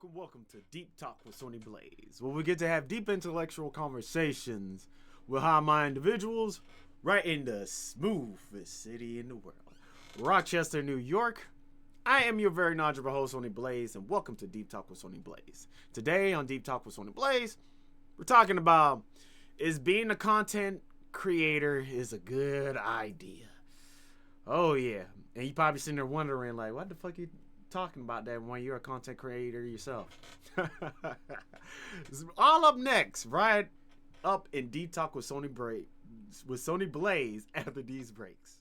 Welcome to Deep Talk with Sony Blaze, where we get to have deep intellectual conversations with high-mind individuals right in the smoothest city in the world, Rochester, New York. I am your very knowledgeable host, Sony Blaze, and welcome to Deep Talk with Sony Blaze. Today on Deep Talk with Sony Blaze, we're talking about is being a content creator is a good idea. Oh yeah, and you probably sitting there wondering like, what the fuck you talking about that when you're a content creator yourself? All up next, right up in Deep Talk with Sony Blaze after these breaks.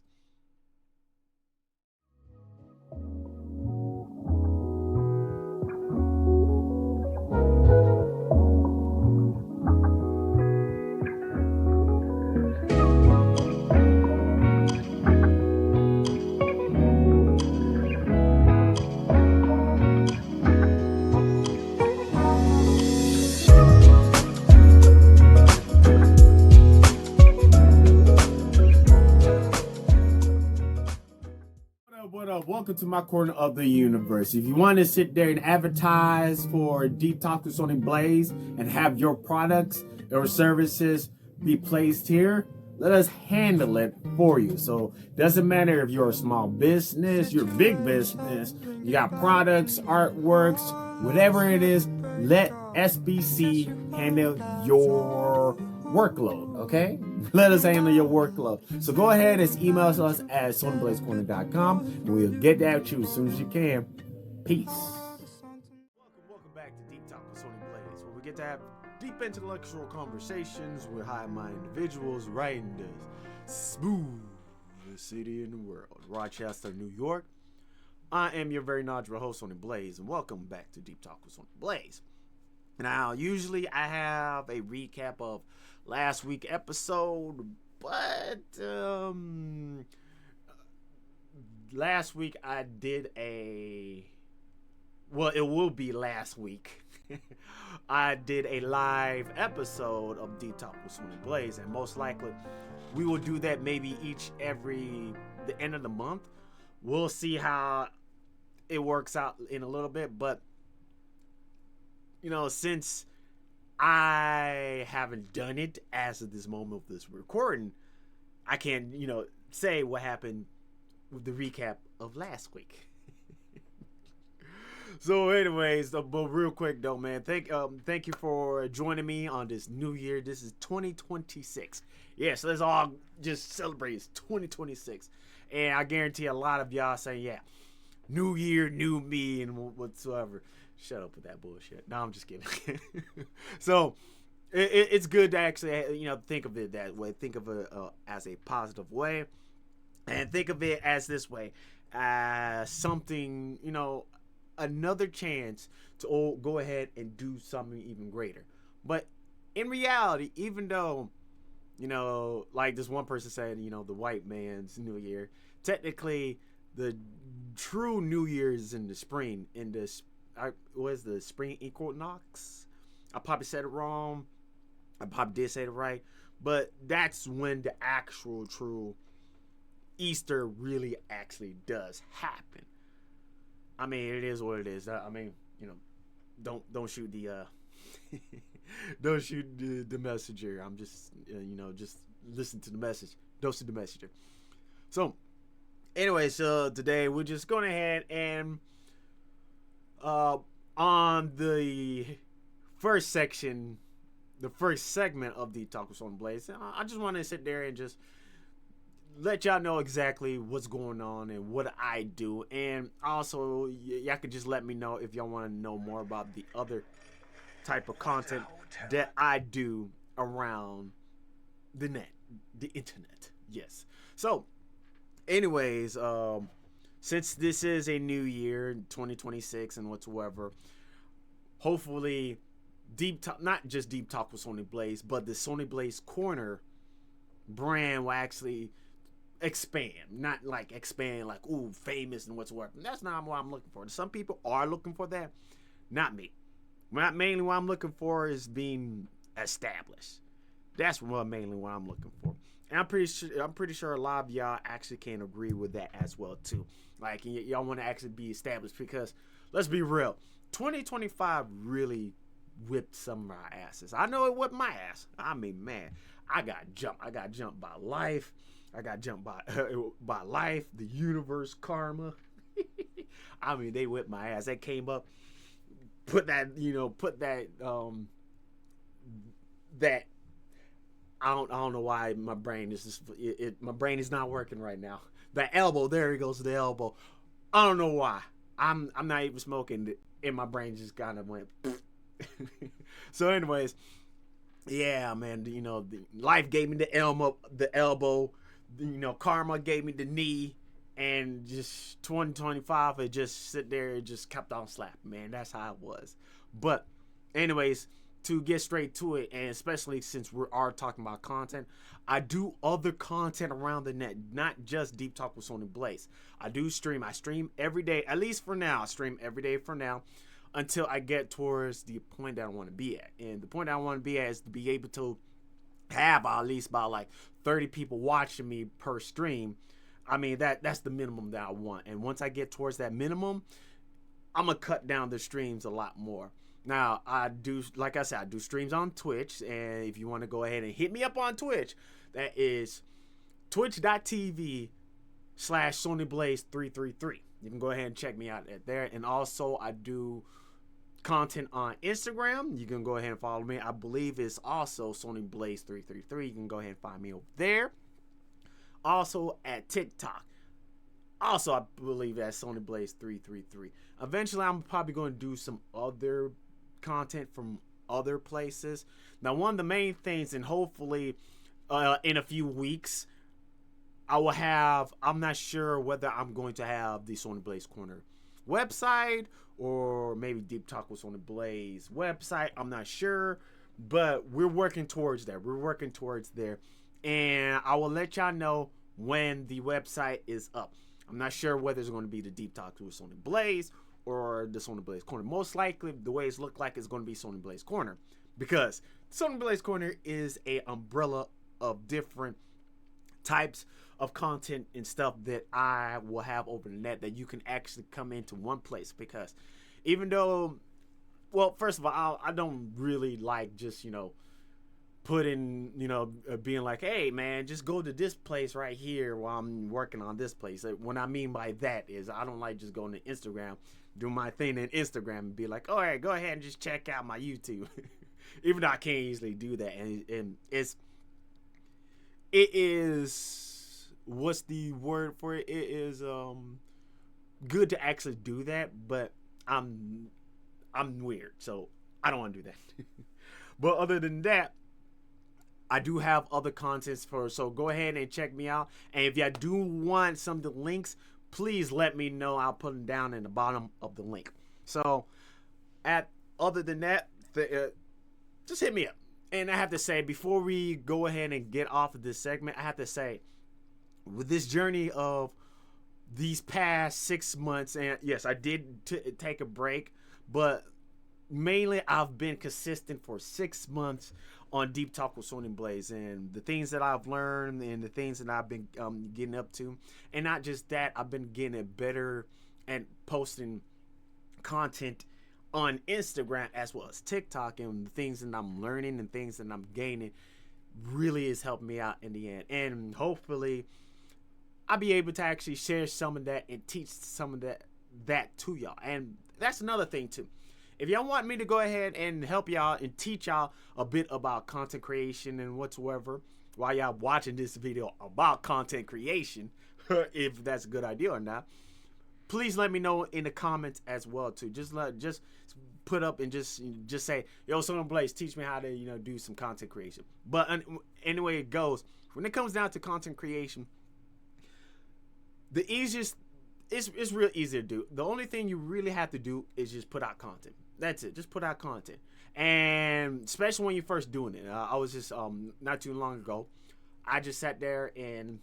What up? Welcome to my corner of the universe. If you want to sit there and advertise for Deep Talk with Sony Blaze and have your products or services be placed here, let us handle it for you. So doesn't matter if you're a small business, you're a big business, you got products, artworks, whatever it is, let SBC handle your workload, okay? Let us handle your workload. So go ahead and email us at sonyblazecorner.com and we'll get that to you as soon as you can. Peace. Welcome back to Deep Talk with Sony Blaze, where we get to have deep intellectual conversations with high-minded individuals right in the smoothest city in the world, Rochester, New York. I am your very knowledgeable host, Sony Blaze, and welcome back to Deep Talk with Sony Blaze. Now, usually I have a recap of last week's episode, but last week I did it will be last week. I did a live episode of Deep Talk with Sony Blaze, and most likely we will do that maybe the end of the month. We'll see how it works out in a little bit, but since I haven't done it as of this moment of this recording, I can't, say what happened with the recap of last week. So anyways, but real quick though, man, thank you for joining me on this new year. This is 2026. Yeah, so let's all just celebrate. It's 2026. And I guarantee a lot of y'all saying, yeah, new year, new me, and whatsoever. Shut up with that bullshit. No, I'm just kidding. So it's good to actually, think of it that way. Think of it as a positive way, and think of it as this way, as something, another chance to go ahead and do something even greater. But in reality, even though, like this one person said, the white man's New Year, technically the true New Year is in the spring, was the spring equinox. I probably said it wrong. I probably did say it right. But that's when the actual true Easter really actually does happen. I mean, it is what it is. I mean, don't shoot the don't shoot the messenger. I'm just just listen to the message. Don't shoot the messenger. So anyway, so today we're just going ahead and on the first section, the first segment of the Talk with Sony Blaze, I just want to sit there and just let y'all know exactly what's going on and what I do. And also, y'all could just let me know if y'all want to know more about the other type of content that I do around the net, the internet. Yes. So, anyways, since this is a new year, 2026 and whatsoever, hopefully not just Deep Talk with Sony Blaze, but the Sony Blaze Corner brand will actually expand. Not like expand like, ooh, famous and whatsoever. That's not what I'm looking for. Some people are looking for that. Not me. Not mainly what I'm looking for is being established. That's mainly what I'm looking for. And I'm pretty sure a lot of y'all actually can agree with that as well too. Like y'all want to actually be established, because let's be real, 2025 really whipped some of our asses. I know it whipped my ass. I mean, man, I got jumped. I got jumped by life. I got jumped by by life, the universe, karma. I mean, they whipped my ass. They came up, put that, that I don't know why my brain is just my brain is not working right now. The elbow, there he goes, the elbow. I don't know why. I'm not even smoking, and my brain just kind of went. So, anyways, yeah, man. Life gave me the elbow. Karma gave me the knee, and just 2025, it just sit there, it just kept on slapping, man. That's how it was. But, anyways, to get straight to it, and especially since we are talking about content, I do other content around the net, not just Deep Talk with Sony Blaze. I do stream. I stream every day, at least for now. I stream every day for now until I get towards the point that I want to be at. And the point I want to be at is to be able to have at least about like 30 people watching me per stream. I mean, that's the minimum that I want. And once I get towards that minimum, I'm going to cut down the streams a lot more. Now, I do, like I said, I do streams on Twitch, and if you want to go ahead and hit me up on Twitch, that is twitch.tv/SonyBlaze333. You can go ahead and check me out at there. And also, I do content on Instagram. You can go ahead and follow me. I believe it's also SonyBlaze333. You can go ahead and find me over there. Also, at TikTok. Also, I believe that's SonyBlaze333. Eventually, I'm probably going to do some other content from other places. Now, one of the main things, and hopefully in a few weeks, I'm not sure whether I'm going to have the Sony Blaze Corner website or maybe Deep Talk with Sony Blaze website. I'm not sure, but we're working towards that. We're working towards there, and I will let y'all know when the website is up. I'm not sure whether it's going to be the Deep Talk with Sony Blaze or the Sony Blaze Corner. Most likely, the way it's looked like, it's going to be Sony Blaze Corner, because Sony Blaze Corner is a umbrella of different types of content and stuff that I will have over the net that you can actually come into one place. Because even though, well, first of all, I don't really like just, putting, being like, hey, man, just go to this place right here while I'm working on this place. What I mean by that is I don't like just going to Instagram, do my thing in Instagram and be like, all right, go ahead and just check out my YouTube. Even though I can't easily do that. And it is, what's the word for it? It is good to actually do that, but I'm weird, so I don't want to do that. But other than that, I do have other contents so go ahead and check me out. And if you do want some of the links, please let me know. I'll put them down in the bottom of the link. So, other than that, just hit me up. And I have to say, before we go ahead and get off of this segment, I have to say, with this journey of these past 6 months, and yes, I did take a break, but mainly I've been consistent for 6 months on Deep Talk with Sony Blaze, and the things that I've learned and the things that I've been getting up to. And not just that, I've been getting it better at posting content on Instagram as well as TikTok, and the things that I'm learning and things that I'm gaining really is helping me out in the end. And hopefully I'll be able to actually share some of that and teach some of that to y'all. And that's another thing too. If y'all want me to go ahead and help y'all and teach y'all a bit about content creation and whatsoever while y'all watching this video about content creation, if that's a good idea or not, please let me know in the comments as well too. Just put up and just say, yo, Sony Blaze, teach me how to do some content creation. But anyway it goes, when it comes down to content creation, the easiest, it's real easy to do. The only thing you really have to do is just put out content. That's it. Just put out content. And especially when you're first doing it. I was just not too long ago, I just sat there and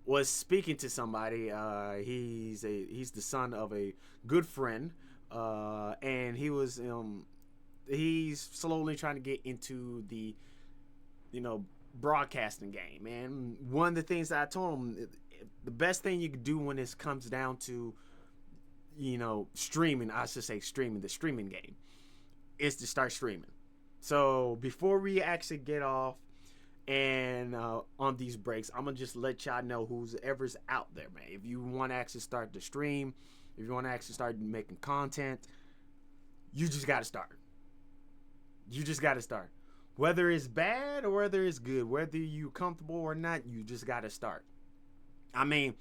was speaking to somebody. He's the son of a good friend, and he's slowly trying to get into the broadcasting game. And one of the things that I told him, the best thing you can do when this comes down to streaming, I should say streaming, the streaming game, is to start streaming. So before we actually get off and on these breaks, I'm gonna just let y'all know who's ever's out there, man. If you want to actually start the stream, if you want to actually start making content, you just got to start. You just got to start. Whether it's bad or whether it's good, whether you comfortable or not, you just got to start. I mean,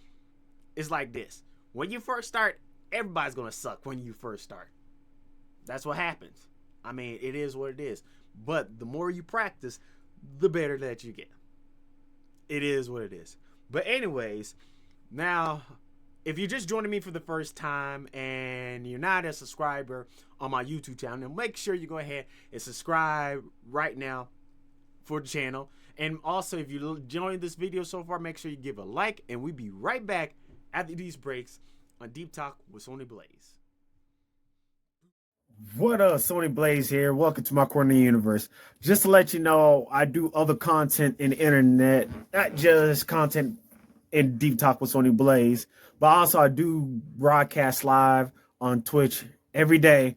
it's like this. When you first start, everybody's going to suck when you first start. That's what happens. I mean, it is what it is. But the more you practice, the better that you get. It is what it is. But anyways, now, if you're just joining me for the first time and you're not a subscriber on my YouTube channel, then make sure you go ahead and subscribe right now for the channel. And also, if you enjoyed this video so far, make sure you give a like, and we'll be right back after these breaks on Deep Talk with Sony Blaze. What up, Sony Blaze here. Welcome to my corner of the universe. Just to let you know, I do other content in the internet, not just content in Deep Talk with Sony Blaze, but also I do broadcast live on Twitch every day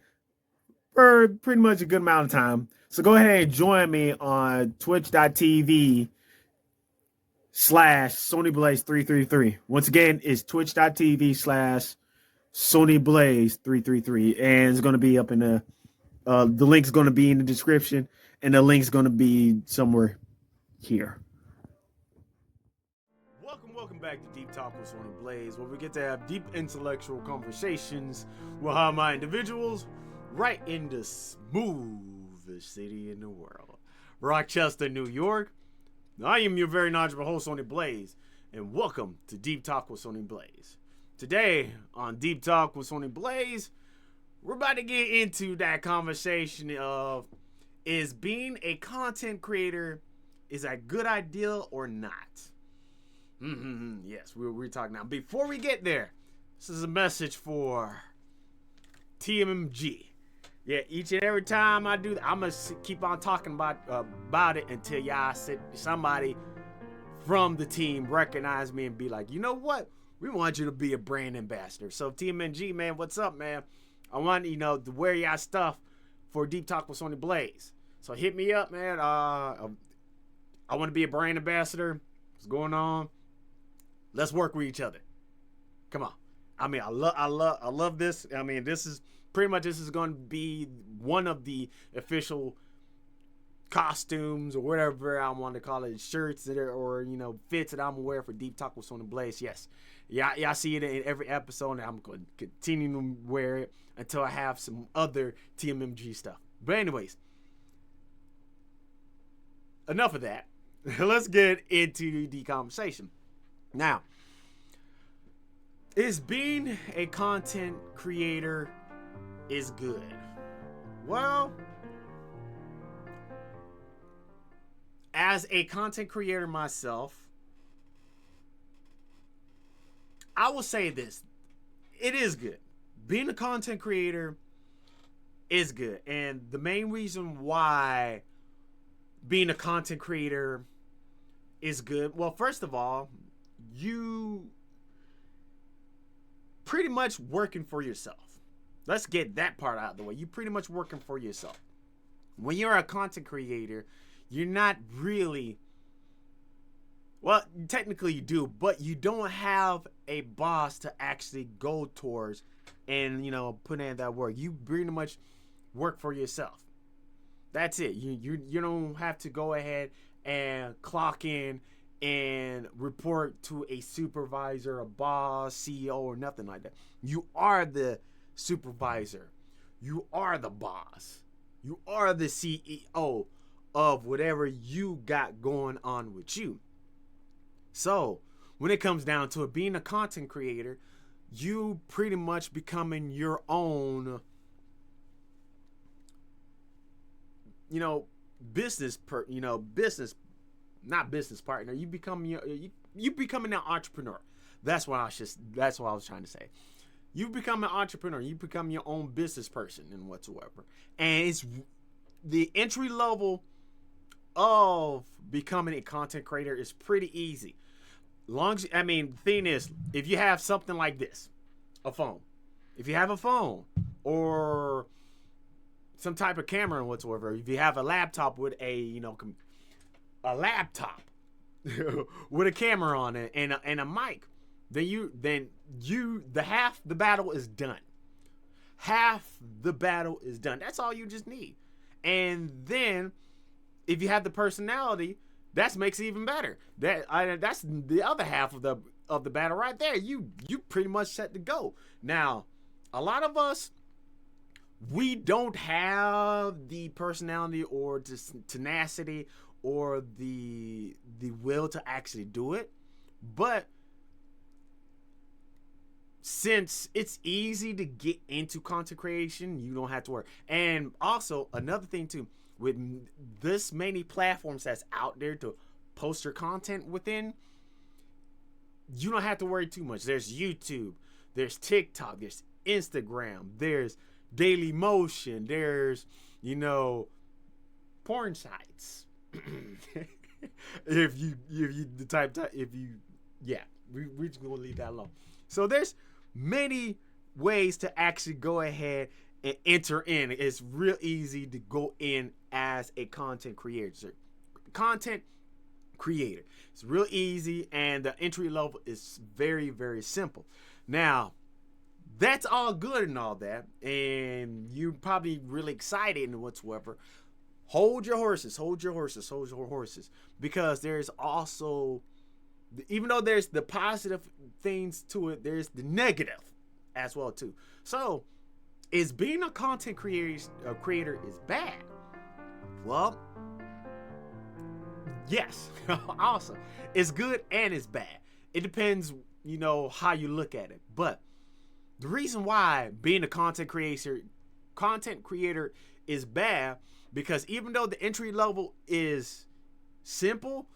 for pretty much a good amount of time. So go ahead and join me on twitch.tv/SonyBlaze333. Once again, it's twitch.tv/SonyBlaze333. And it's going to be up in the link's going to be in the description, and the link's going to be somewhere here. Welcome back to Deep Talk with Sony Blaze, where we get to have deep intellectual conversations with high-minded individuals right in the smoothest city in the world, Rochester, New York. I am your very knowledgeable host, Sony Blaze, and welcome to Deep Talk with Sony Blaze. Today on Deep Talk with Sony Blaze, we're about to get into that conversation of, is being a content creator, is a good idea or not? Yes, we're talking now. Before we get there, this is a message for TMMG. Yeah, each and every time I do that, I'm going to keep on talking about it until y'all somebody from the team recognize me and be like, you know what? We want you to be a brand ambassador. So TMMG, man, what's up, man? I want, to wear y'all stuff for Deep Talk with Sony Blaze. So hit me up, man. I want to be a brand ambassador. What's going on? Let's work with each other. Come on. I mean, I love this. I mean, this is going to be one of the official costumes or whatever I want to call it, shirts or fits that I'm wearing for Deep Talk with Sony Blaze. Yes. Yeah, y'all see it in every episode, and I'm going to continue to wear it until I have some other TMMG stuff. But anyways, enough of that. Let's get into the conversation. Now, is being a content creator is good? Well, as a content creator myself, I will say this. It is good. Being a content creator is good. And the main reason why being a content creator is good, well, first of all, you pretty much working for yourself. Let's get that part out of the way. You pretty much working for yourself. When you're a content creator, you're not really, well, technically you do, but you don't have a boss to actually go towards and, put in that work. You pretty much work for yourself. That's it. You don't have to go ahead and clock in and report to a supervisor, a boss, CEO, or nothing like that. You are the supervisor. You are the boss. You are the CEO of whatever you got going on with you. So, when it comes down to it, being a content creator, you pretty much becoming your own, business not business partner. You become you becoming an entrepreneur. That's what I was trying to say. You become an entrepreneur. You become your own business person and whatsoever. And it's the entry level of becoming a content creator is pretty easy. The thing is, if you have something like this, a phone, If you have a phone or some type of camera and whatsoever, if you have a laptop with a laptop with a camera on it and a mic, then the half the battle is done. Half the battle is done. That's all you just need. And then if you have the personality, that makes it even better. That's the other half of the battle right there. You pretty much set to go. Now, a lot of us, we don't have the personality or just tenacity or the will to actually do it. But since it's easy to get into content creation, you don't have to worry. And also another thing too, with this many platforms that's out there to post your content within, you don't have to worry too much. There's YouTube, there's TikTok, there's Instagram, there's Daily Motion, there's porn sites. if you the type if you yeah, we're just gonna leave that alone. So there's many ways to actually go ahead and enter in. It's real easy to go in as a content creator. It's real easy, and the entry level is very, very simple. Now, that's all good and all that, and you're probably really excited and whatsoever. Hold your horses, because there's also, even though there's the positive things to it, there's the negative as well too. So, is being a content creator is bad? Well, yes. Awesome. It's good and it's bad. It depends, how you look at it. But the reason why being a content creator is bad, because even though the entry level is simple,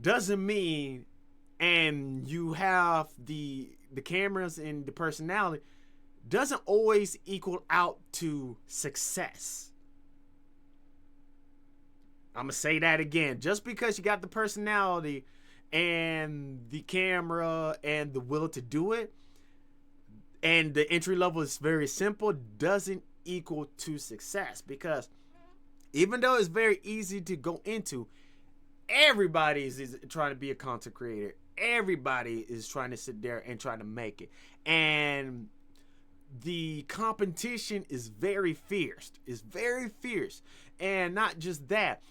doesn't mean, and you have the cameras and the personality, doesn't always equal out to success. I'm going to say that again. Just because you got the personality and the camera and the will to do it, and the entry level is very simple, doesn't equal to success. Because even though it's very easy to go into, everybody is trying to be a content creator. Everybody is trying to sit there and trying to make it. And the competition is very fierce. It's very fierce. And not just that,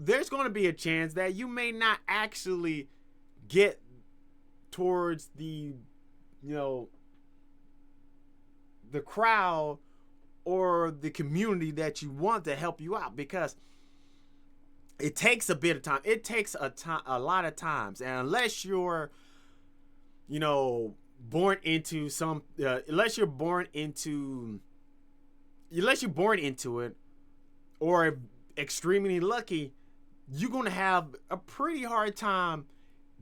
there's going to be a chance that you may not actually get towards the crowd or the community that you want to help you out, because it takes a bit of time. It takes a lot of times, and unless you're born into it, or extremely lucky, you're gonna have a pretty hard time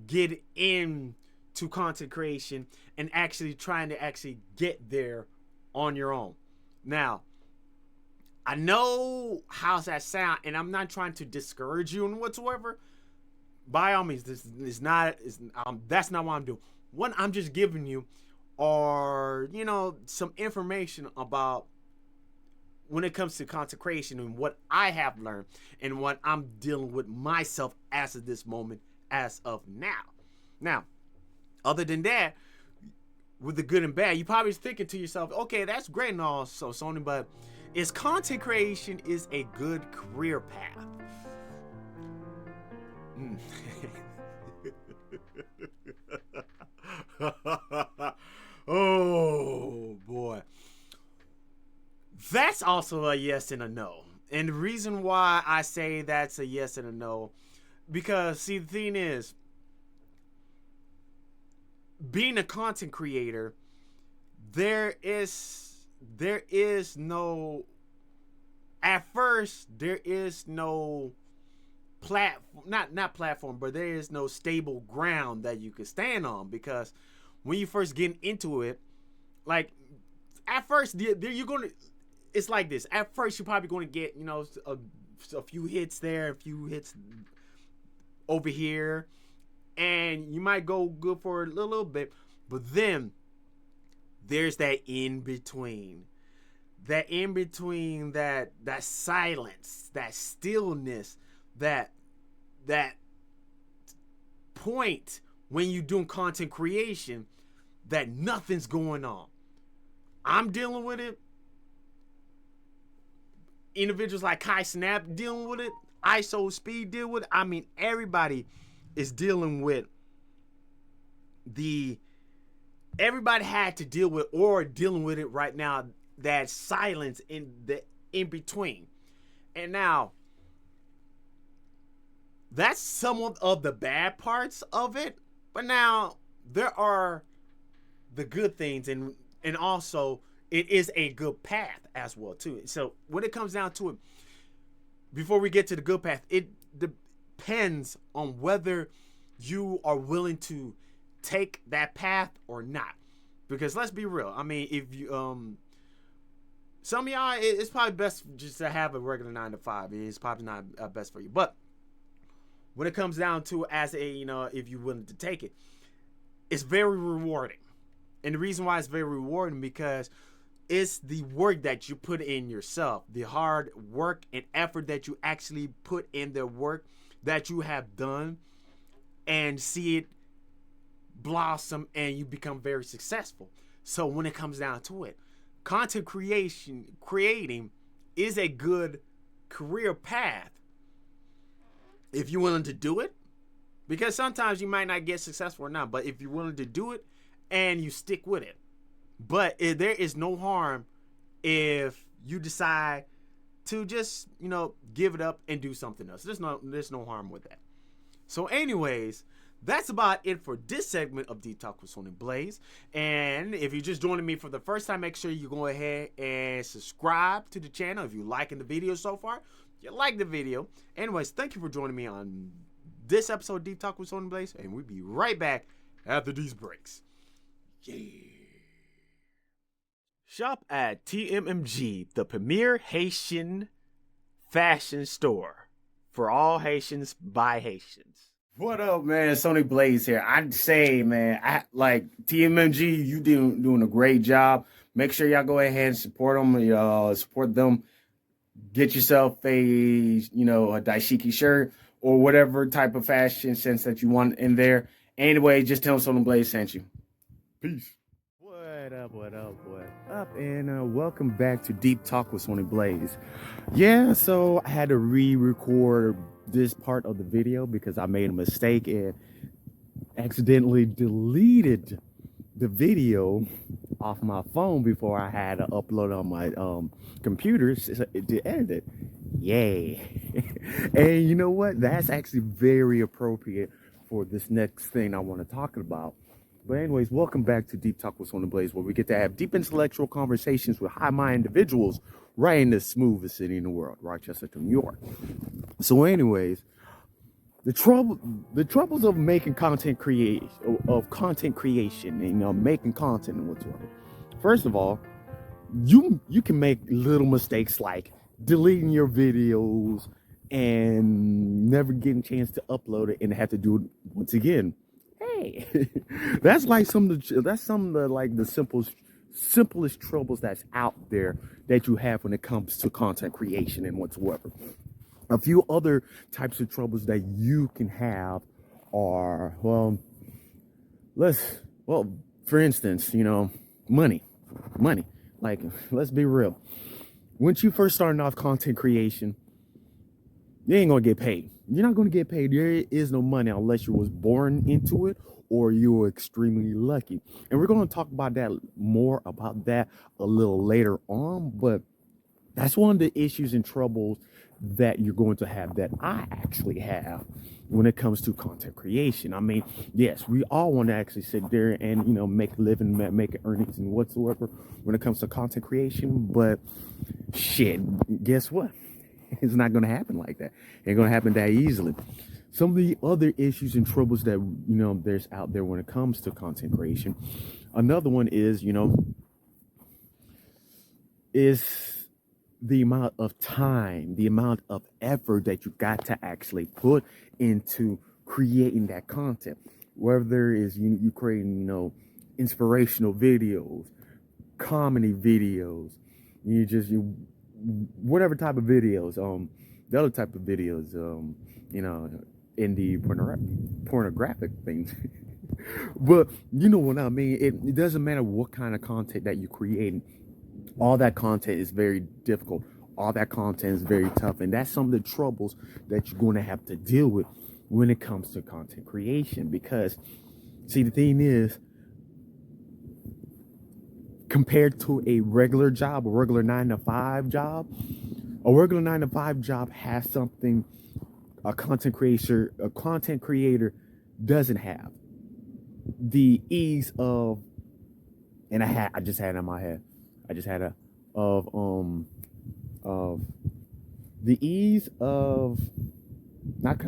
getting into content creation and actually trying to actually get there on your own. Now, I know how's that sound, and I'm not trying to discourage you in whatsoever. By all means, that's not what I'm doing. What I'm just giving you are, some information about when it comes to content creation and what I have learned and what I'm dealing with myself as of this moment, as of now. Now, other than that, with the good and bad, you're probably thinking to yourself, okay, that's great and all, so Sony, but is content creation is a good career path? Oh boy, that's also a yes and a no. And the reason why I say that's a yes and a no, because see, the thing is, being a content creator, there is no, at first there is no not platform, but there is no stable ground that you can stand on, because when you first get into it, like at first you're gonna, it's like this. At first you're probably going to get a few hits there, a few hits over here, and you might go good for a little bit, but then there's that in between. That in between, that silence, that stillness, that point when you're doing content creation that nothing's going on. I'm dealing with it. Individuals like Kai Snap dealing with it. ISO Speed deal with it. I mean, everybody is dealing with everybody had to deal with or dealing with it right now, that silence in the in between. And now that's some of the bad parts of it, but now there are the good things, and also it is a good path as well too. So when it comes down to it, before we get to the good path, it depends on whether you are willing to take that path or not. Because let's be real, I mean, if you some of y'all, it's probably best just to have a regular 9 to 5. It's probably not best for you, but when it comes down to, as a, if you're willing to take it, it's very rewarding. And the reason why it's very rewarding, because it's the work that you put in yourself, the hard work and effort that you actually put in the work that you have done, and see it blossom and you become very successful. So when it comes down to it, content creating is a good career path if you're willing to do it, because sometimes you might not get successful or not, but if you're willing to do it and you stick with it. But there is no harm if you decide to just, give it up and do something else. There's no harm with that. So anyways, that's about it for this segment of Deep Talk with Sony Blaze. And if you're just joining me for the first time, make sure you go ahead and subscribe to the channel. If you're liking the video so far, you like the video. Anyways, thank you for joining me on this episode of Deep Talk with Sony Blaze, and we'll be right back after these breaks. Yeah. Shop at TMMG, the premier Haitian fashion store for all Haitians by Haitians. What up, man? Sony Blaze here. I'd say, man, I like TMMG. You doing a great job. Make sure y'all go ahead and support them. Support them. Get yourself a dashiki shirt or whatever type of fashion sense that you want in there. Anyway, just tell them Sony Blaze sent you. Peace. What up, and welcome back to Deep Talk with Sony Blaze. Yeah, so I had to re-record this part of the video because I made a mistake and accidentally deleted the video off my phone before I had to upload on my computer to edit it. Yay. And you know what? That's actually very appropriate for this next thing I want to talk about. But anyways, welcome back to Deep Talk with Sony Blaze, where we get to have deep intellectual conversations with high-minded individuals right in the smoothest city in the world, Rochester, New York. So anyways, the troubles of making content creation, and making content and whatsoever. First of all, you can make little mistakes like deleting your videos and never getting a chance to upload it and have to do it once again. Hey, that's some of the simplest troubles that's out there that you have when it comes to content creation and whatsoever. A few other types of troubles that you can have are, for instance, money. Like, let's be real. Once you first starting off content creation, you ain't gonna get paid. You're not gonna get paid. There is no money unless you was born into it or you were extremely lucky. And we're gonna talk about that a little later on. But that's one of the issues and troubles that you're going to have, that I actually have when it comes to content creation. I mean, yes, we all want to actually sit there and make a living, make earnings and whatsoever when it comes to content creation. But shit, guess what? It's not going to happen like that. It ain't going to happen that easily. Some of the other issues and troubles that there's out there when it comes to content creation. Another one is the amount of time, the amount of effort that you got to actually put into creating that content. Whether it is you creating inspirational videos, comedy videos, you whatever type of videos, the other type of videos, you know, in the pornographic things. But you know what I mean. It doesn't matter what kind of content that you create. All that content is very difficult. All that content is very tough, and that's some of the troubles that you're going to have to deal with when it comes to content creation. Because, see, the thing is, compared to a regular job, a regular 9 to 5 job, a regular 9 to 5 job has something a content creator doesn't have. The ease of, and I just had it in my head. I just had a of of the ease of, not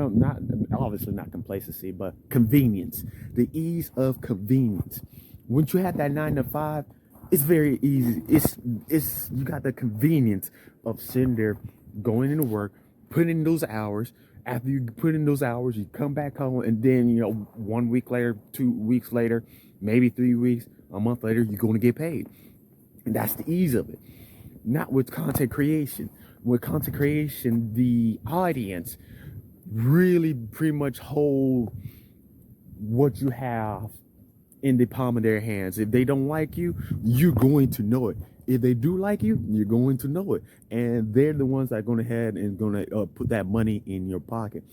obviously not complacency, but convenience. The ease of convenience. Once you have that 9 to 5, it's very easy. It's you got the convenience of sitting there, going into work, putting in those hours. After you put in those hours, you come back home, and then 1 week later, 2 weeks later, maybe 3 weeks, a month later, you're going to get paid. And that's the ease of it. Not with content creation. With content creation, the audience really pretty much hold what you have in the palm of their hands. If they don't like you, you're going to know it. If they do like you, you're going to know it. And they're the ones that are going ahead and going to put that money in your pocket.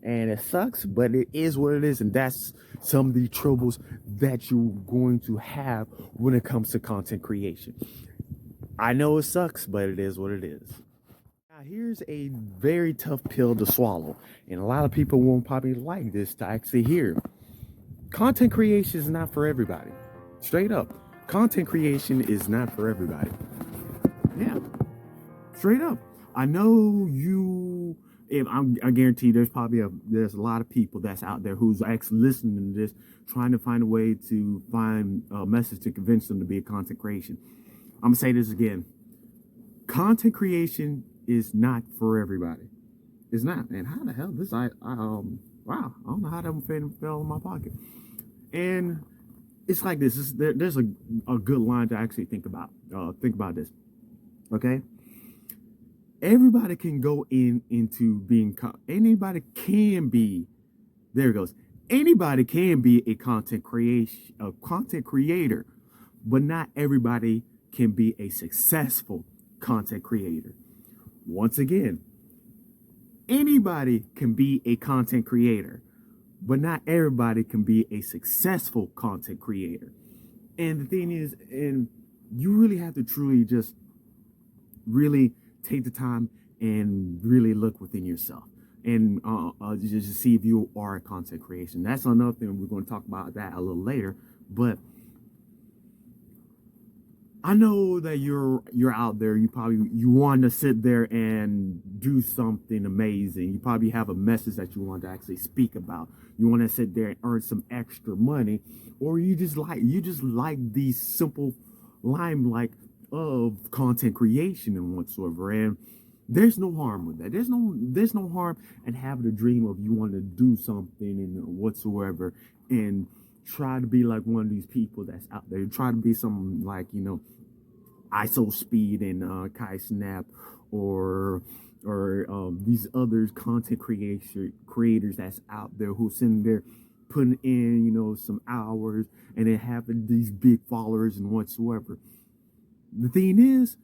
And it sucks, but it is what it is. And that's some of the troubles that you're going to have when it comes to content creation. I know it sucks, but it is what it is. Now, here's a very tough pill to swallow. And a lot of people won't probably like this to actually hear. Content creation is not for everybody. Straight up. Content creation is not for everybody. Yeah, straight up. I know you. If I guarantee there's a lot of people that's out there who's actually listening to this, trying to find a way to find a message to convince them to be a content creation. I'm gonna say this again. Content creation is not for everybody. It's not. And how the hell this wow, I don't know how that fell in my pocket. And it's like this. There's a good line to actually think about. Think about this. Okay. Everybody can go into being. Anybody can be. There it goes. Anybody can be a content creator, but not everybody can be a successful content creator. Once again, anybody can be a content creator, but not everybody can be a successful content creator. And the thing is, and you really have to truly just really take the time and really look within yourself and just see if you are a content creation. That's another thing. We're going to talk about that a little later, but I know that you're out there. You want to sit there and do something amazing. You probably have a message that you want to actually speak about. You want to sit there and earn some extra money, or you just like the simple limelight of content creation and whatsoever. And there's no harm with that. There's no harm in having a dream of you want to do something and whatsoever, and try to be like one of these people that's out there. Try to be some like ISO Speed and Kai Snap or these other content creators that's out there who's sitting there putting in some hours and then having these big followers and whatsoever. The thing is,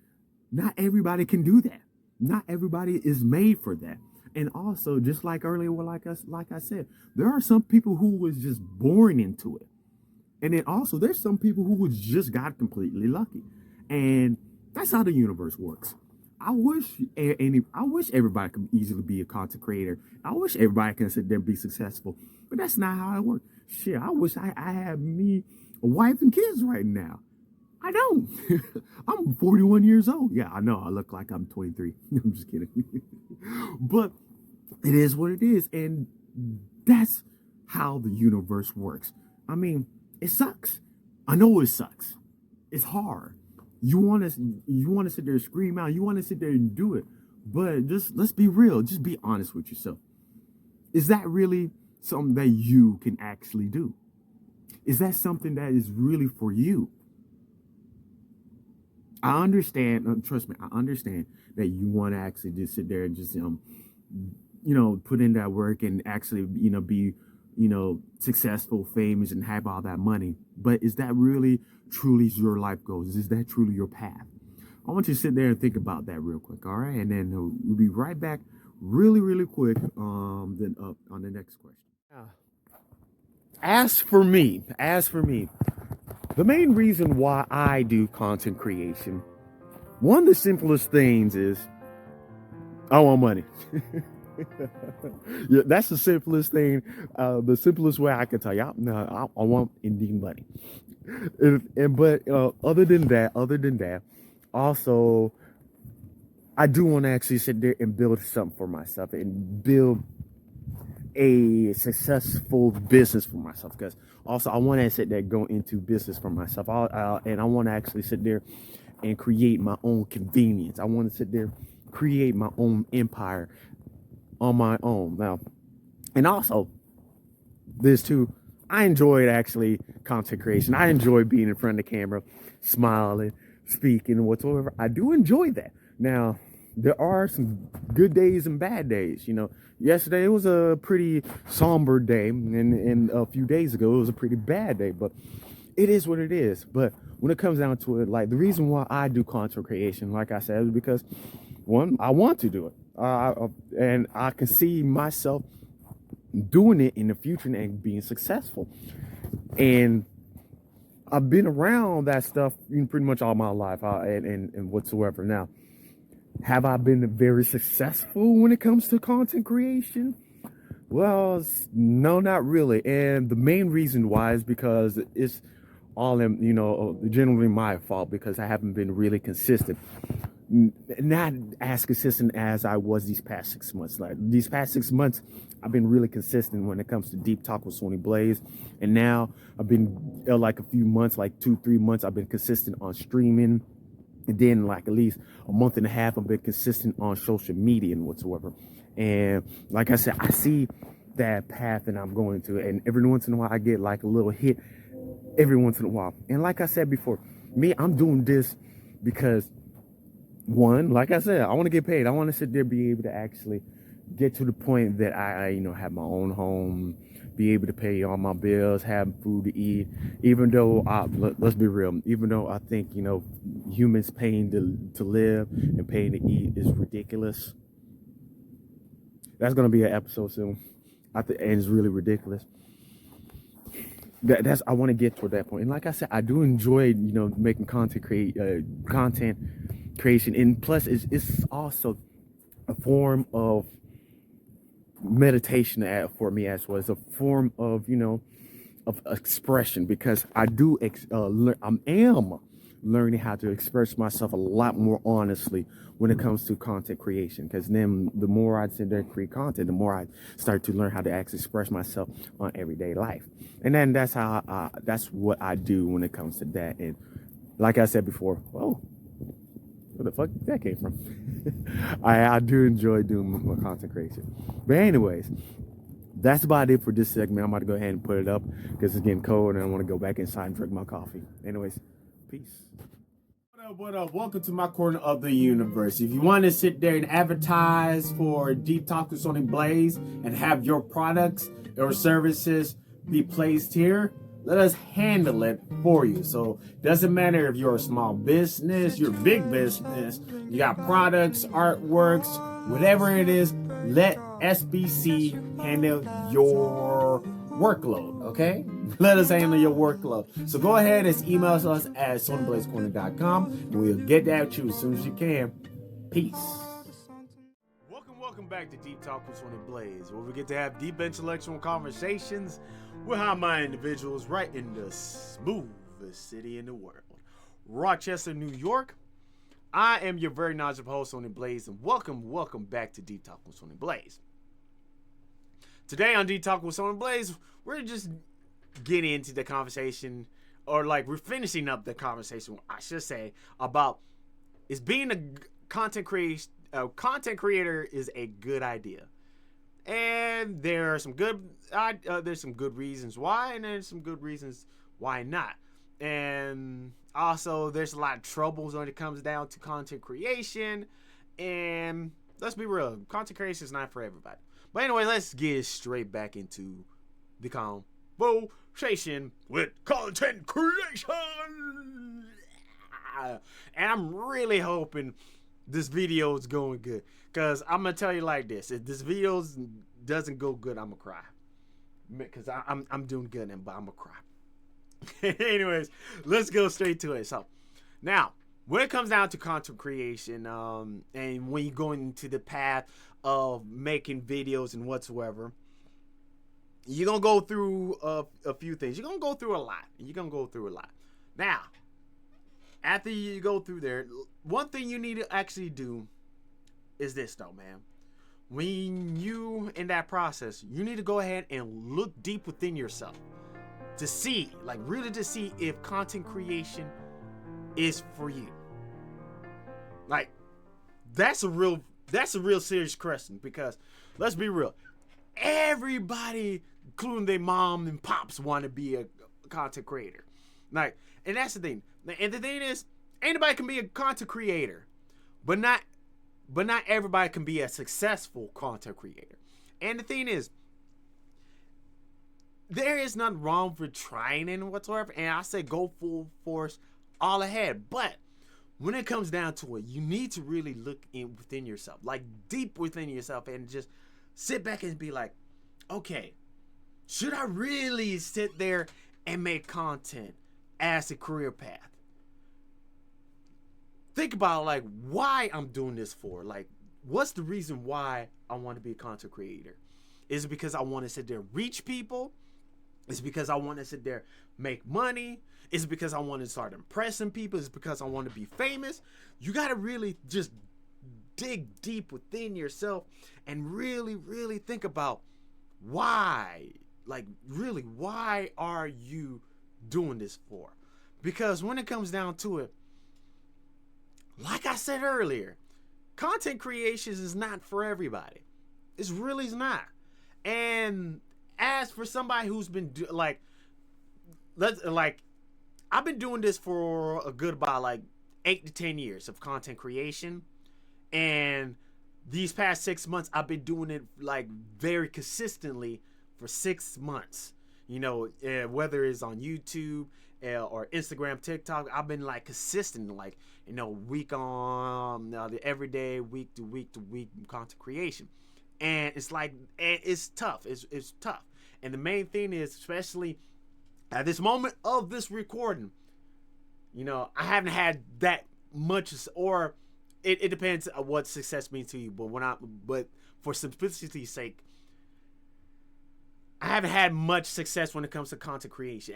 not everybody can do that. Not everybody is made for that. And also, just like earlier, like I said, there are some people who was just born into it. And then also, there's some people who was just got completely lucky. And that's how the universe works. I wish everybody could easily be a content creator. I wish everybody can sit there and be successful. But that's not how it works. Shit, I wish I had me a wife and kids right now. I don't. I'm 41 years old. Yeah, I know. I look like I'm 23. I'm just kidding. But it is what it is. And that's how the universe works. I mean, it sucks. I know it sucks. It's hard. You want to sit there and scream out. You want to sit there and do it. But just let's be real. Just be honest with yourself. Is that really something that you can actually do? Is that something that is really for you? I understand. Trust me, I understand that you want to actually just sit there and just put in that work and actually be successful, famous, and have all that money. But is that really truly your life goals? Is that truly your path? I want you to sit there and think about that real quick, all right? And then we'll be right back, really, really quick. Then up on the next question. As for me, the main reason why I do content creation, one of the simplest things is I want money. Yeah, that's the simplest thing. The simplest way I can tell you. No, I want indeed money. But other than that, also I do want to actually sit there and build something for myself and build a successful business for myself, because also I want to sit there go into business for myself. And I want to actually sit there and create my own convenience. I want to sit there create my own empire on my own now. And also this too, I enjoyed actually content creation. I enjoy being in front of the camera, smiling, speaking, whatsoever. I do enjoy that. Now, there are some good days and bad days. Yesterday it was a pretty somber day, and a few days ago it was a pretty bad day. But it is what it is. But when it comes down to it, like the reason why I do content creation, like I said, is because one, I want to do it, and I can see myself doing it in the future and being successful. And I've been around that stuff pretty much all my life, and whatsoever. Now, have I been very successful when it comes to content creation? Well, no, not really. And the main reason why is because it's all generally my fault, because I haven't been really consistent. Not as consistent as I was these past 6 months. Like these past 6 months, I've been really consistent when it comes to Deep Talk with Sony Blaze. And now I've been like a few months, like 2-3 months, I've been consistent on streaming. And then like at least a month and a half, I've been consistent on social media and whatsoever. And like I said, I see that path and I'm going to it. And every once in a while, I get like a little hit every once in a while. And like I said before, I'm doing this because one, like I said, I want to get paid. I want to sit there, be able to actually get to the point that I have my own home, be able to pay all my bills, have food to eat. Even though, let's be real, even though I think, humans paying to live and paying to eat is ridiculous. That's going to be an episode soon. And it's really ridiculous. I want to get toward that point. And like I said, I do enjoy, making content creation. And plus, it's also a form of meditation for me, as well as a form of of expression, because I do I am learning how to express myself a lot more honestly when it comes to content creation, because then the more I sit there and create content, the more I start to learn how to actually express myself on everyday life. And then that's what I do when it comes to that. And like I said before, where the fuck that came from? I do enjoy doing my content creation. But anyways, that's about it for this segment. I'm about to go ahead and put it up because it's getting cold and I want to go back inside and drink my coffee. Anyways, peace. What up? Welcome to my corner of the universe. If you want to sit there and advertise for Deep Talk with Sony Blaze and have your products or services be placed here, let us handle it for you. So doesn't matter if you're a small business, you're a big business, you got products, artworks, whatever it is, let SBC handle your workload, okay? Let us handle your workload. So go ahead and email us at sonyblazecorner.com and we'll get that to you as soon as you can. Peace. Welcome back to Deep Talk with Sony Blaze, where we get to have deep intellectual conversations with high-minded individuals right in the smoothest city in the world, Rochester, New York. I am your very knowledgeable host, Sony Blaze, and welcome back to Deep Talk with Sony Blaze. Today on Deep Talk with Sony Blaze, we're just getting into the conversation, or like we're finishing up the conversation, I should say, about is being a content creator is a good idea. And there are some good reasons why, and there's some good reasons why not. And also, there's a lot of troubles when it comes down to content creation. And let's be real, content creation is not for everybody. But anyway, let's get straight back into the conversation with content creation. And I'm really hoping this video is going good. Because I'm going to tell you like this. If this video doesn't go good, I'm going to cry. Because I'm doing good, but I'm going to cry. Anyways, let's go straight to it. So, now, when it comes down to content creation, and when you go into the path of making videos and whatsoever, you're going to go through a few things. You're going to go through a lot. Now, after you go through there, one thing you need to actually do is this, though, man. When you in that process, you need to go ahead and look deep within yourself to see, like really to see if content creation is for you. Like, that's a real serious question, because let's be real. Everybody, including their mom and pops, want to be a content creator. Like, and that's the thing. And the thing is, anybody can be a content creator, but not everybody can be a successful content creator. And the thing is, there is nothing wrong for trying and whatsoever. And I say go full force, all ahead. But when it comes down to it, you need to really look in within yourself, like deep within yourself, and just sit back and be like, okay, should I really sit there and make content as a career path? Think about like why I'm doing this for. Like, what's the reason why I want to be a content creator? Is it because I want to sit there reach people? Is it because I want to sit there make money? Is it because I want to start impressing people? Is it because I want to be famous? You got to really just dig deep within yourself and really, really think about why. Like, really, why are you doing this for? Because when it comes down to it, like I said earlier, content creation is not for everybody. It really is not. And as for somebody who's been I've been doing this for a good about like 8 to 10 years of content creation, and these past 6 months I've been doing it like very consistently for 6 months. You know, whether it's on YouTube or Instagram, TikTok, I've been like consistent, like, you know, week on the everyday, week to week content creation. And it's like, it's tough. It's tough. And the main thing is, especially at this moment of this recording, you know, I haven't had that much, or it depends on what success means to you. But for simplicity's sake, I haven't had much success when it comes to content creation.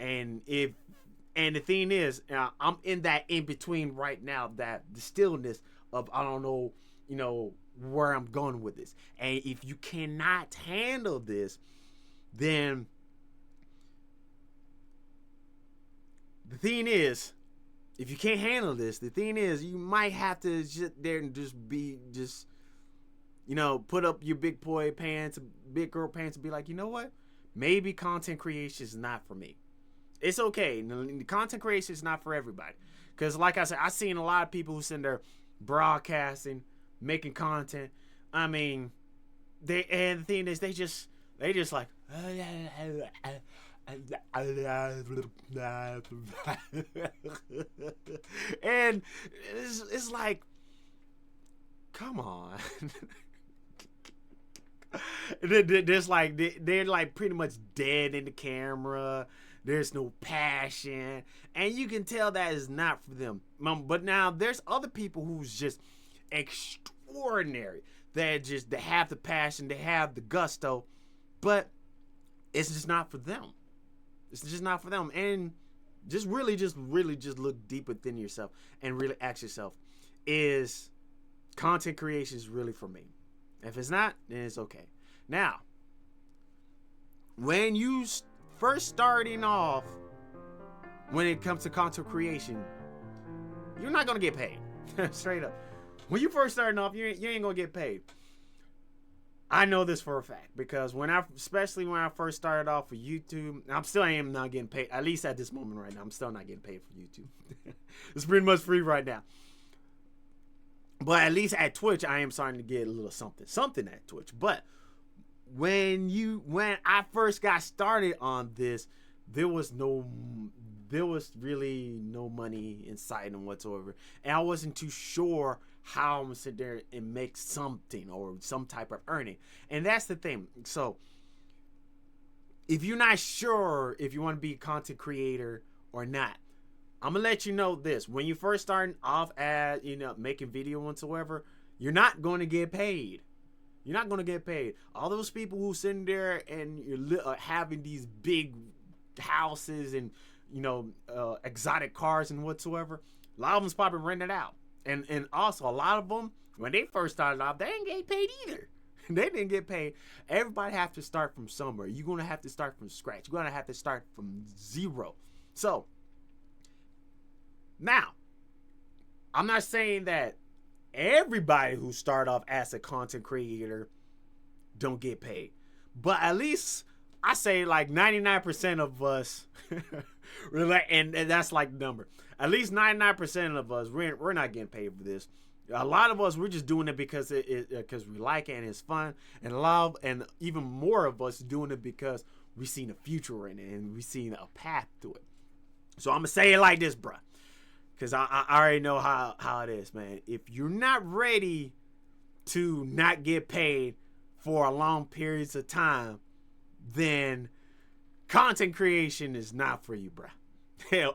And the thing is, I'm in that in between right now, that the stillness of, I don't know, you know, where I'm going with this. And if you cannot handle this, then the thing is, if you can't handle this, the thing is, you might have to sit there and just you know, put up your big boy pants, big girl pants, and be like, you know what? Maybe content creation is not for me. It's okay. The content creation is not for everybody. Because like I said, I've seen a lot of people who send their broadcasting, making content. I mean, and the thing is, they just like, and it's like, come on. There's like, they're like pretty much dead in the camera. There's no passion, and you can tell that is not for them. But now there's other people who's just extraordinary. They have the passion, they have the gusto, but it's just not for them. It's just not for them. And just really look deep within yourself and really ask yourself, is content creation is really for me? If it's not, then it's okay. Now, when you first starting off, when it comes to content creation, you're not gonna get paid. Straight up. When you first starting off, you ain't gonna get paid. I know this for a fact because especially when I first started off with YouTube, I'm still am not getting paid. At least at this moment right now, I'm still not getting paid for YouTube. It's pretty much free right now. But at least at Twitch, I am starting to get a little something at Twitch. But when I first got started on this, there was really no money in sight and whatsoever, and I wasn't too sure how I'm gonna sit there and make something or some type of earning. And that's the thing. So if you're not sure if you want to be a content creator or not, I'm gonna let you know this: when you first starting off at making video whatsoever, you're not going to get paid. You're not going to get paid. All those people who sitting there and you're having these big houses and exotic cars and whatsoever, a lot of them's probably rented out. And also a lot of them, when they first started off, they didn't get paid either. They didn't get paid. Everybody have to start from somewhere. You're going to have to start from scratch. You're going to have to start from zero. So now, I'm not saying that everybody who start off as a content creator don't get paid, but at least I say like 99% of us, and that's like the number. At least 99% of us, we're not getting paid for this. A lot of us, we're just doing it because because we like it and it's fun, and even more of us doing it because we seen a future in it and we seen a path to it. So I'm gonna say it like this, bruh. Because I already know how it is, man. If you're not ready to not get paid for a long periods of time, then content creation is not for you, bruh.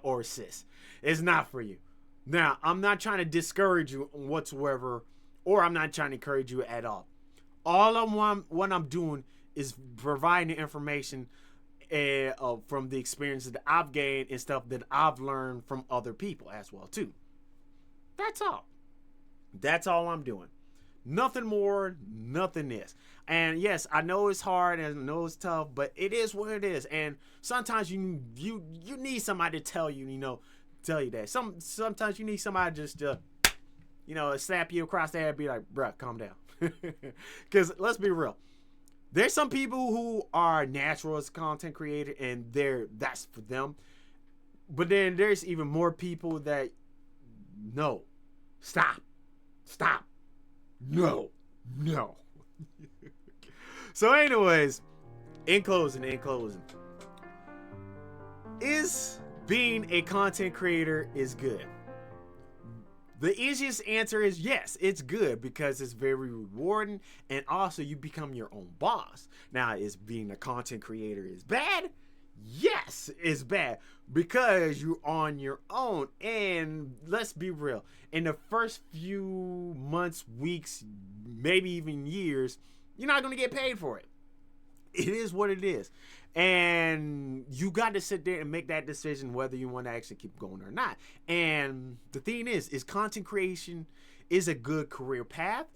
Or sis. It's not for you. Now, I'm not trying to discourage you whatsoever, or I'm not trying to encourage you at all. What I'm doing is providing information from the experiences that I've gained and stuff that I've learned from other people as well too. That's all. That's all I'm doing. Nothing more, nothing less. And yes, I know it's hard and I know it's tough, but it is what it is. And sometimes you need somebody to tell you that. Sometimes you need somebody just to slap you across the head and be like, bruh, calm down. Because let's be real. There's some people who are natural as content creator and that's for them. But then there's even more people that no. Stop. No. So anyways, in closing, is being a content creator is good? The easiest answer is yes, it's good because it's very rewarding and also you become your own boss. Now, is being a content creator is bad? Yes, it's bad because you're on your own. And let's be real, in the first few months, weeks, maybe even years, you're not going to get paid for it. It is what it is. And you got to sit there and make that decision whether you want to actually keep going or not. And the thing is content creation is a good career path.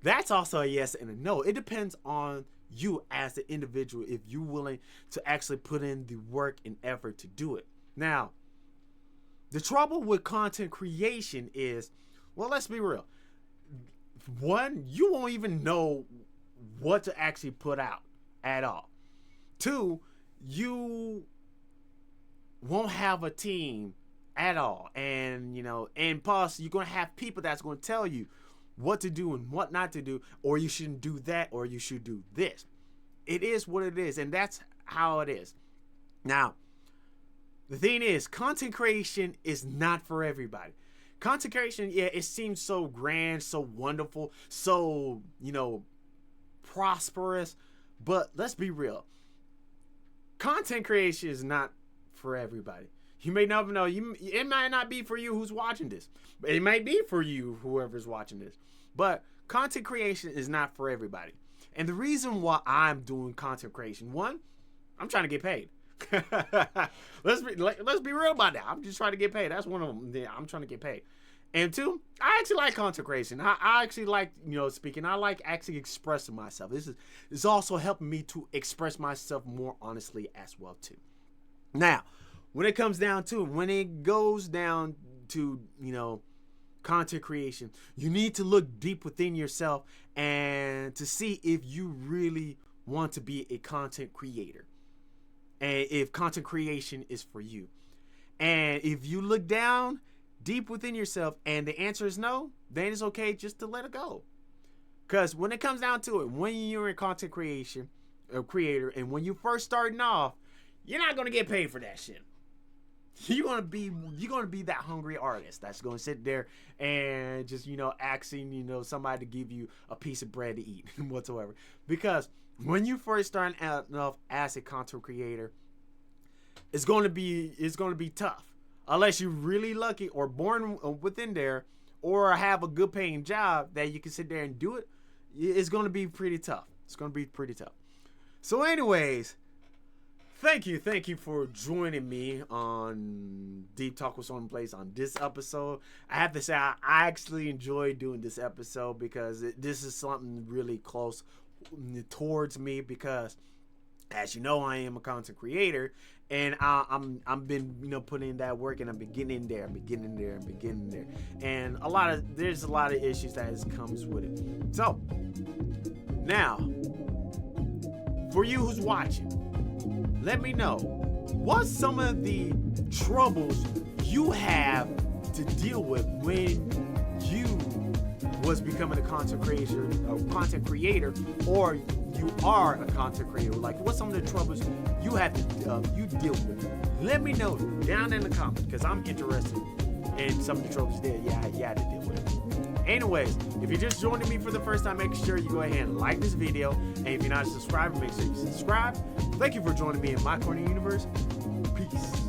That's also a yes and a no. It depends on you as the individual if you're willing to actually put in the work and effort to do it. Now, the trouble with content creation is, well, let's be real. One, you won't even know what to actually put out at all. Two, you won't have a team at all. And, and plus you're going to have people that's going to tell you what to do and what not to do, or you shouldn't do that, or you should do this. It is what it is, and that's how it is. Now, the thing is, content creation is not for everybody. Content creation, yeah, it seems so grand, so wonderful, so, prosperous, but let's be real. Content creation is not for everybody. You may never know. It might not be for you who's watching this. It might be for you, whoever's watching this. But content creation is not for everybody. And the reason why I'm doing content creation, one, I'm trying to get paid. Let's be real about that. I'm just trying to get paid. That's one of them. Yeah, I'm trying to get paid. And two, I actually like content creation. I actually like, speaking. I like actually expressing myself. This is also helping me to express myself more honestly as well too. Now, when it goes down to, content creation, you need to look deep within yourself and to see if you really want to be a content creator and if content creation is for you. And if you look down deep within yourself and the answer is no, then it's okay just to let it go. Because when it comes down to it, when you're in content creation, a creator, and when you first starting off, you're not gonna get paid for that shit. You're gonna be that hungry artist that's gonna sit there and just asking somebody to give you a piece of bread to eat whatsoever. Because when you first start out as a content creator, it's gonna be tough unless you're really lucky or born within there or have a good paying job that you can sit there and do it. It's gonna be pretty tough. It's gonna be pretty tough. So, anyways. Thank you for joining me on Deep Talk with Sony Place on this episode. I have to say, I actually enjoyed doing this episode because this is something really close towards me because, as you know, I am a content creator and I'm been putting in that work and I'm beginning there, and there's a lot of issues that comes with it. So now, for you who's watching, let me know what's some of the troubles you have to deal with when you was becoming a content creator, or you are a content creator. Like, what's some of the troubles you have to you deal with? Let me know down in the comments because I'm interested in some of the troubles that you had to deal with. Anyways, if you're just joining me for the first time, make sure you go ahead and like this video. And if you're not a subscriber, make sure you subscribe. Thank you for joining me in my corner universe. Peace.